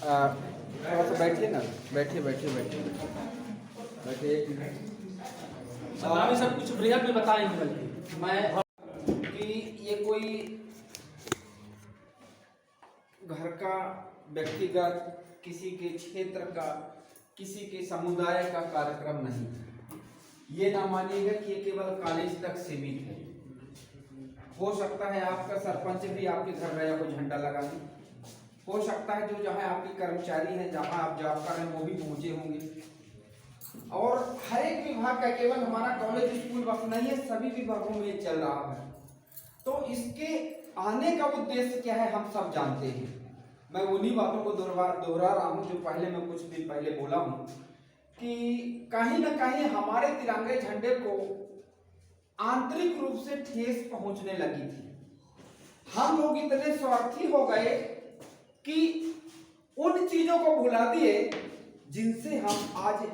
थोड़ा सा बैठिए ना, बैठिए बैठिए बैठिए बैठिए एक मिनट। अभी सब कुछ बृहद में बताएंगे, बल्कि मैं कि ये कोई घर का, व्यक्तिगत, किसी के क्षेत्र का, किसी के समुदाय का कार्यक्रम नहीं है। ये ना मानिएगा कि ये केवल कॉलेज तक सीमित है। हो सकता है आपका सरपंच भी आपके घर गया हो झंडा लगाने, हो सकता है जो जहाँ आपके कर्मचारी हैं, जहाँ आप जॉब कर रहे हैं, वो भी पहुंचे होंगे। और हर एक विभाग का, केवल हमारा कॉलेज स्कूल वक्त नहीं है, सभी विभागों में चल रहा है। तो इसके आने का उद्देश्य क्या है हम सब जानते हैं। मैं उन्हीं बातों को दोहरा रहा हूँ जो पहले मैं कुछ दिन पहले बोला हूँ कि कहीं ना कहीं हमारे तिरंगे झंडे को आंतरिक रूप से ठेस पहुंचने लगी थी। हम लोग इतने स्वार्थी हो गए कि उन चीजों को भुला दिए जिनसे हम आज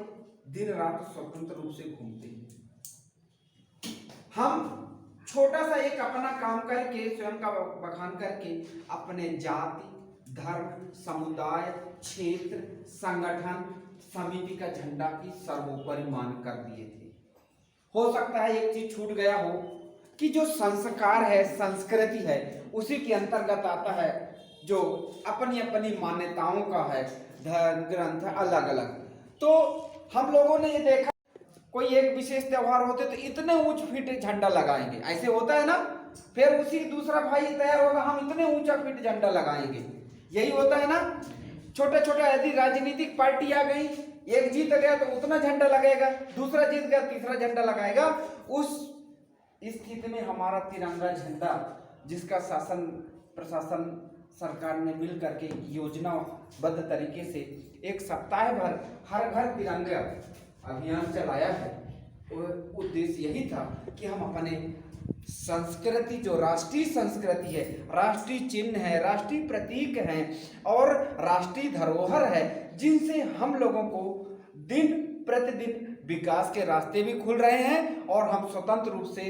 दिन रात स्वतंत्र रूप से घूमते हैं। हम छोटा सा एक अपना काम करके, स्वयं का बखान करके, अपने जाति, धर्म, समुदाय, क्षेत्र, संगठन, समिति का झंडा की सर्वोपरि मान कर दिए थे। हो सकता है एक चीज छूट गया हो कि जो संस्कार है, संस्कृति है, उसी के अंतर्गत आता है जो अपनी अपनी मान्यताओं का है, धर्म ग्रंथ अलग अलग। तो हम लोगों ने ये देखा कोई एक विशेष त्योहार होते तो इतने ऊंच फीट झंडा लगाएंगे, ऐसे होता है ना। फिर उसी दूसरा भाई तैयार होगा, हम इतने ऊंचा फीट झंडा लगाएंगे, यही होता है ना। छोटा छोटा यदि राजनीतिक पार्टी आ गई, एक जीत गया तो उतना झंडा लगेगा, दूसरा जीत गया तीसरा झंडा लगाएगा। उस स्थिति में हमारा तिरंगा झंडा, जिसका शासन प्रशासन सरकार ने मिल करके योजनाबद्ध तरीके से एक सप्ताह भर हर घर तिरंगा अभियान चलाया है। उद्देश्य यही था कि हम अपने संस्कृति, जो राष्ट्रीय संस्कृति है, राष्ट्रीय चिन्ह है, राष्ट्रीय प्रतीक है और राष्ट्रीय धरोहर है, जिनसे हम लोगों को दिन प्रतिदिन विकास के रास्ते भी खुल रहे हैं और हम स्वतंत्र रूप से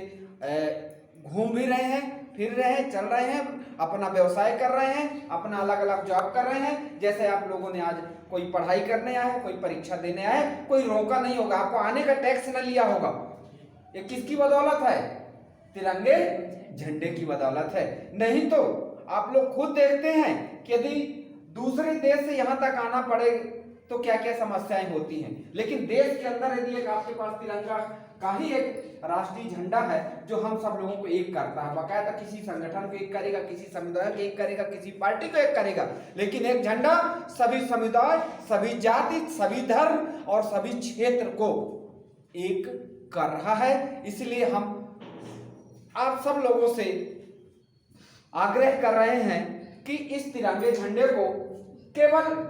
घूम भी रहे हैं, फिर रहे हैं, चल रहे हैं, अपना व्यवसाय कर रहे हैं, अपना अलग अलग जॉब कर रहे हैं। जैसे आप लोगों ने आज कोई पढ़ाई करने आया, कोई परीक्षा देने आए, कोई रोका नहीं होगा, आपको आने का टैक्स न लिया होगा। ये किसकी बदौलत है? तिरंगे झंडे की बदौलत है। नहीं तो आप लोग खुद देखते हैं कि यदि दूसरे देश से यहाँ तक आना पड़े तो क्या क्या समस्याएं होती हैं। लेकिन देश के अंदर यदि एक आपके पास तिरंगा का ही एक राष्ट्रीय झंडा है जो हम सब लोगों को एक करता है, बाकायदा किसी संगठन को एक करेगा, किसी समुदाय को एक करेगा, किसी पार्टी को एक करेगा, लेकिन एक झंडा सभी समुदाय, सभी जाति, सभी धर्म और सभी क्षेत्र को एक कर रहा है। इसलिए हम आप सब लोगों से आग्रह कर रहे हैं कि इस तिरंगे झंडे को केवल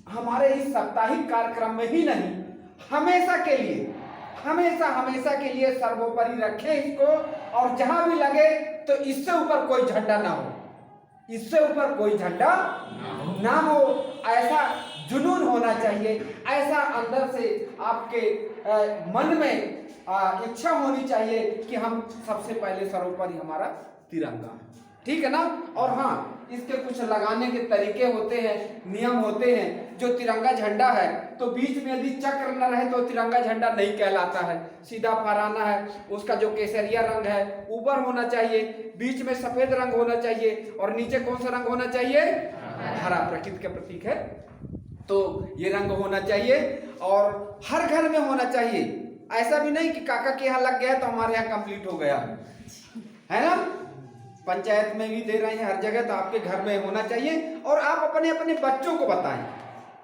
हमारे इस साप्ताहिक कार्यक्रम में ही नहीं, हमेशा के लिए, हमेशा के लिए सर्वोपरि रखें इसको। और जहां भी लगे तो इससे ऊपर कोई झंडा ना हो, इससे ऊपर कोई झंडा ना हो। ऐसा जुनून होना चाहिए, ऐसा अंदर से आपके मन में इच्छा होनी चाहिए कि हम सबसे पहले सर्वोपरि हमारा तिरंगा है, ठीक है ना। और हाँ, इसके कुछ लगाने के तरीके होते हैं, नियम होते हैं। जो तिरंगा झंडा है तो बीच में यदि चक्र न रहे तो तिरंगा झंडा नहीं कहलाता है। सीधा फहराना है, उसका जो केसरिया रंग है ऊपर होना चाहिए, बीच में सफेद रंग होना चाहिए और नीचे कौन सा रंग होना चाहिए? हरा, प्रकृति का प्रतीक है तो ये रंग होना चाहिए और हर घर में होना चाहिए। ऐसा भी नहीं कि काका के यहाँ लग गया तो हमारे यहाँ कंप्लीट हो गया, है ना। पंचायत में भी दे रहे हैं हर जगह, तो आपके घर में होना चाहिए। और आप अपने अपने बच्चों को बताएं।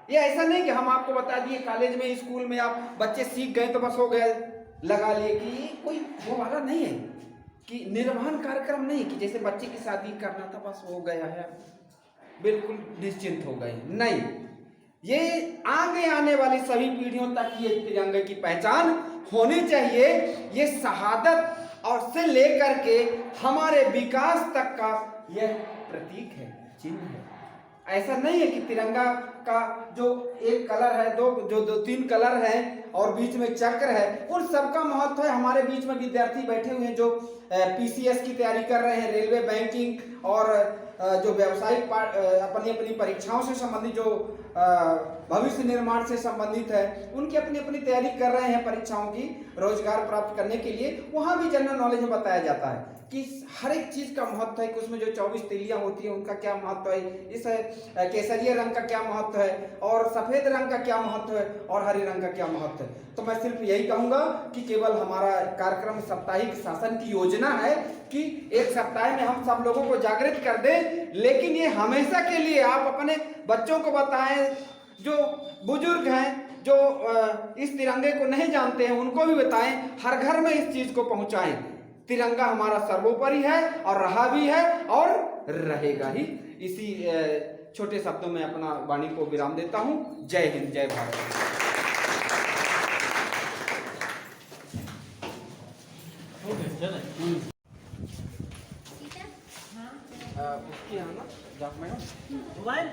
ये ऐसा नहीं कि हम आपको बता दिए, कॉलेज में, स्कूल में आप बच्चे सीख गए तो बस हो गया, लगा लिए, कि कोई वो वाला नहीं है कि निर्वहन कार्यक्रम नहीं कि जैसे बच्चे की शादी करना था बस हो गया है, बिल्कुल निश्चिंत हो गए। नहीं, ये आगे आने वाली सभी पीढ़ियों तक ये तिरंगे की पहचान होनी चाहिए। ये शहादत और से लेकर के हमारे विकास तक का यह प्रतीक है, चिन्ह है। ऐसा नहीं है कि तिरंगा का जो एक कलर है, दो तीन कलर हैं और बीच में चक्र है, उन सबका महत्व है। हमारे बीच में विद्यार्थी बैठे हुए हैं जो पीसीएस की तैयारी कर रहे हैं, रेलवे, बैंकिंग और जो व्यावसायिक अपनी अपनी परीक्षाओं से संबंधित जो भविष्य निर्माण से संबंधित है, उनकी अपनी अपनी तैयारी कर रहे हैं परीक्षाओं की, रोजगार प्राप्त करने के लिए, वहां भी जनरल नॉलेज में बताया जाता है कि हर एक चीज का महत्व है कि उसमें जो 24 तीलियां होती हैं उनका क्या महत्व है, इस केसरिया रंग का क्या महत्व है, और सफेद रंग का क्या महत्व है, और हरे रंग का क्या महत्व है। तो मैं सिर्फ यही कहूंगा कि केवल हमारा कार्यक्रम साप्ताहिक शासन की योजना है कि एक सप्ताह में हम सब लोगों को जागृत कर दें, लेकिन ये हमेशा के लिए आप अपने बच्चों को बताएं, जो बुजुर्ग हैं, जो इस तिरंगे को नहीं जानते हैं, उनको भी बताएं, हर घर में इस चीज को पहुंचाएं। तिरंगा हमारा सर्वोपरि है और रहा भी है और रहेगा ही। इसी छोटे शब्दों में अपना वाणी को विराम देता हूं। जय हिंद, जय भारत। उसकी है ना, जाप मैडम मोबाइल